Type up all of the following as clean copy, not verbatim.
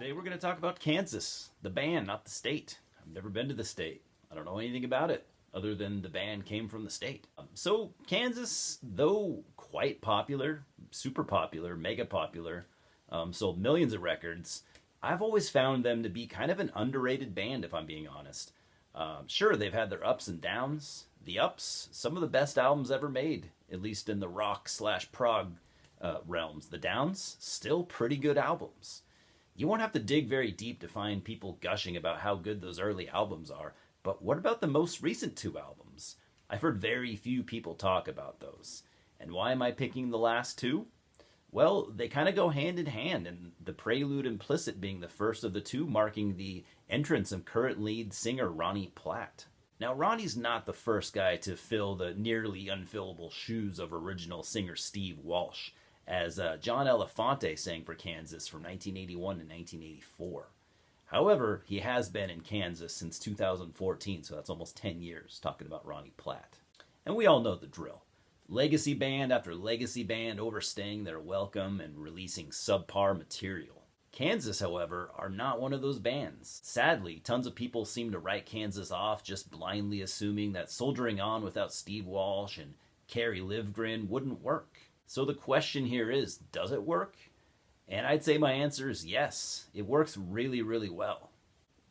Today we're going to talk about Kansas, the band, not the state. I've never been to the state. I don't know anything about it other than the band came from the state. So Kansas, though quite popular, super popular, mega popular, sold millions of records, I've always found them to be kind of an underrated band, if I'm being honest. Sure, they've had their ups and downs. The ups, some of the best albums ever made, at least in the rock/prog realms. The downs, still pretty good albums. You won't have to dig very deep to find people gushing about how good those early albums are, but what about the most recent two albums? I've heard very few people talk about those. And why am I picking the last two? Well, they kind of go hand in hand, and the Prelude Implicit being the first of the two, marking the entrance of current lead singer Ronnie Platt. Now, Ronnie's not the first guy to fill the nearly unfillable shoes of original singer Steve Walsh, as John Elefante sang for Kansas from 1981 to 1984. However, he has been in Kansas since 2014, so that's almost 10 years, talking about Ronnie Platt. And we all know the drill. Legacy band after legacy band overstaying their welcome and releasing subpar material. Kansas, however, are not one of those bands. Sadly, tons of people seem to write Kansas off, just blindly assuming that soldiering on without Steve Walsh and Kerry Livgren wouldn't work. So the question here is, does it work? And I'd say my answer is yes. It works really, really well.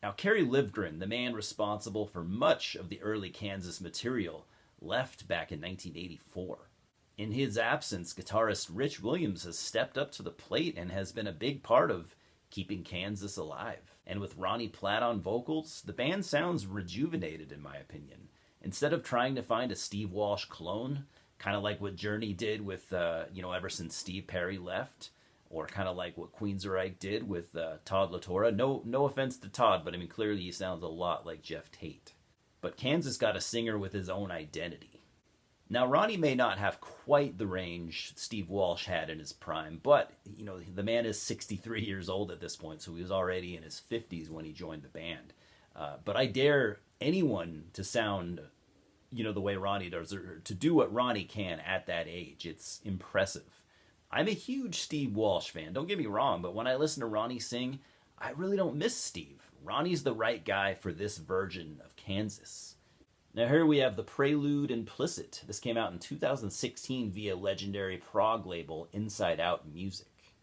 Now, Kerry Livgren, the man responsible for much of the early Kansas material, left back in 1984. In his absence, guitarist Rich Williams has stepped up to the plate and has been a big part of keeping Kansas alive. And with Ronnie Platt on vocals, the band sounds rejuvenated in my opinion. Instead of trying to find a Steve Walsh clone, kind of like what Journey did with, ever since Steve Perry left, or kind of like what Queensryche did with Todd La Torre. No offense to Todd, but I mean, clearly he sounds a lot like Jeff Tate. But Kansas got a singer with his own identity. Now, Ronnie may not have quite the range Steve Walsh had in his prime, but, the man is 63 years old at this point, so he was already in his 50s when he joined the band. But I dare anyone to sound the way Ronnie does, or to do what Ronnie can at that age. It's impressive. I'm a huge Steve Walsh fan, don't get me wrong, but when I listen to Ronnie sing, I really don't miss Steve. Ronnie's the right guy for this version of Kansas. Now here we have the Prelude Implicit. This came out in 2016 via legendary prog label Inside Out Music.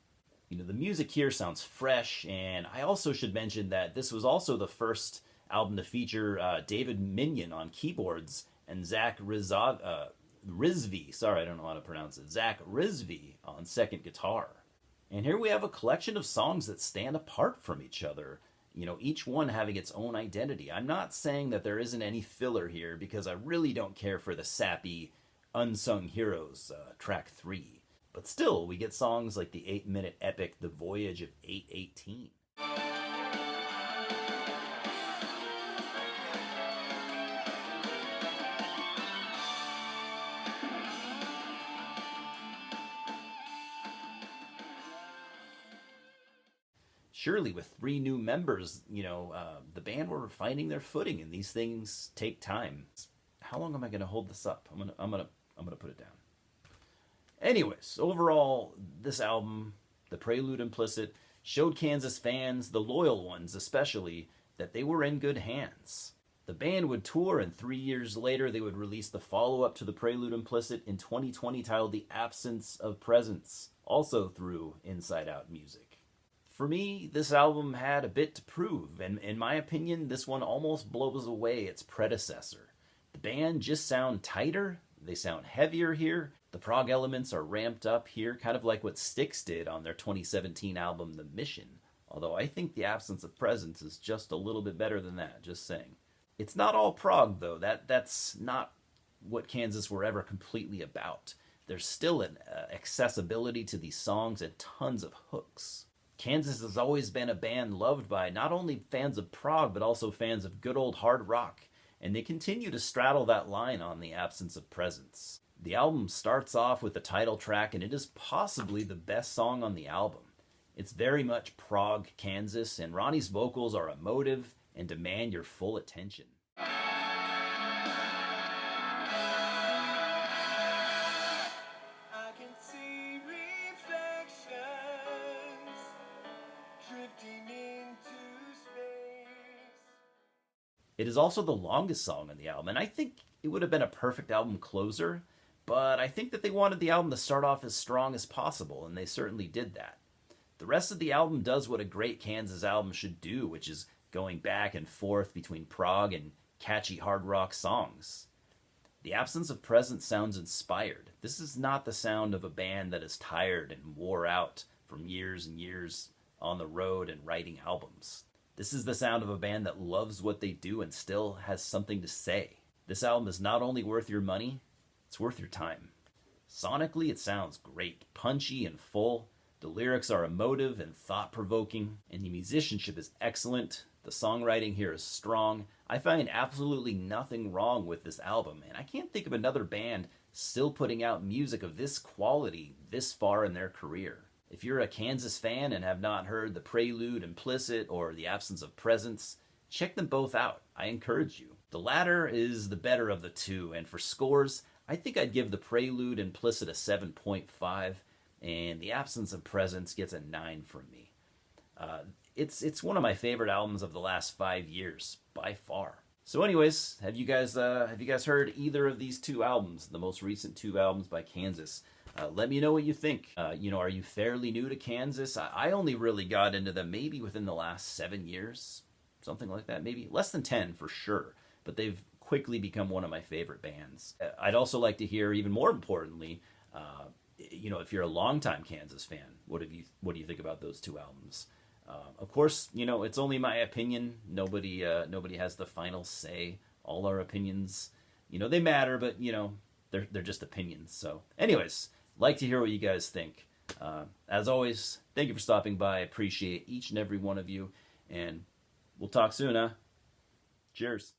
The music here sounds fresh, and I also should mention that this was also the first album to feature David Minion on keyboards and Zach Rizvi, sorry, I don't know how to pronounce it, Zach Rizvi on second guitar. And here we have a collection of songs that stand apart from each other, each one having its own identity. I'm not saying that there isn't any filler here, because I really don't care for the sappy Unsung Heroes, track 3. But still, we get songs like the 8-minute epic The Voyage of 818. Surely, with 3 new members, the band were finding their footing, and these things take time. How long am I going to hold this up? I'm gonna put it down. Anyways, overall, this album, The Prelude Implicit, showed Kansas fans, the loyal ones especially, that they were in good hands. The band would tour, and 3 years later, they would release the follow-up to The Prelude Implicit in 2020 titled The Absence of Presence, also through Inside Out Music. For me, this album had a bit to prove, and in my opinion, this one almost blows away its predecessor. The band just sound tighter, they sound heavier here, the prog elements are ramped up here, kind of like what Styx did on their 2017 album, The Mission, although I think The Absence of Presence is just a little bit better than that, just saying. It's not all prog, though. That's not what Kansas were ever completely about. There's still an accessibility to these songs and tons of hooks. Kansas has always been a band loved by not only fans of prog, but also fans of good old hard rock, and they continue to straddle that line on The Absence of Presence. The album starts off with the title track, and it is possibly the best song on the album. It's very much prog Kansas, and Ronnie's vocals are emotive and demand your full attention. I can see reflections drifting in. It is also the longest song on the album, and I think it would have been a perfect album closer, but I think that they wanted the album to start off as strong as possible, and they certainly did that. The rest of the album does what a great Kansas album should do, which is going back and forth between prog and catchy hard rock songs. The absence of presence sounds inspired. This is not the sound of a band that is tired and wore out from years and years on the road and writing albums. This is the sound of a band that loves what they do and still has something to say. This album is not only worth your money, it's worth your time. Sonically, it sounds great, punchy and full. The lyrics are emotive and thought-provoking, and the musicianship is excellent. The songwriting here is strong. I find absolutely nothing wrong with this album, and I can't think of another band still putting out music of this quality this far in their career. If you're a Kansas fan and have not heard The Prelude Implicit or The Absence of Presence, check them both out. I encourage you. The latter is the better of the two, and for scores, I think I'd give The Prelude Implicit a 7.5, and The Absence of Presence gets a 9 from me. It's one of my favorite albums of the last 5 years, by far. So anyways, have you guys heard either of these two albums, the most recent two albums by Kansas? Let me know what you think. Are you fairly new to Kansas? I only really got into them maybe within the last 7 years, something like that, maybe less than 10 for sure, but they've quickly become one of my favorite bands. I'd also like to hear, even more importantly, if you're a longtime Kansas fan, what do you think about those two albums? Of course, it's only my opinion. Nobody has the final say. All our opinions, they matter, but they're just opinions. So, anyways, like to hear what you guys think. As always, thank you for stopping by. I appreciate each and every one of you, and we'll talk soon, huh? Cheers.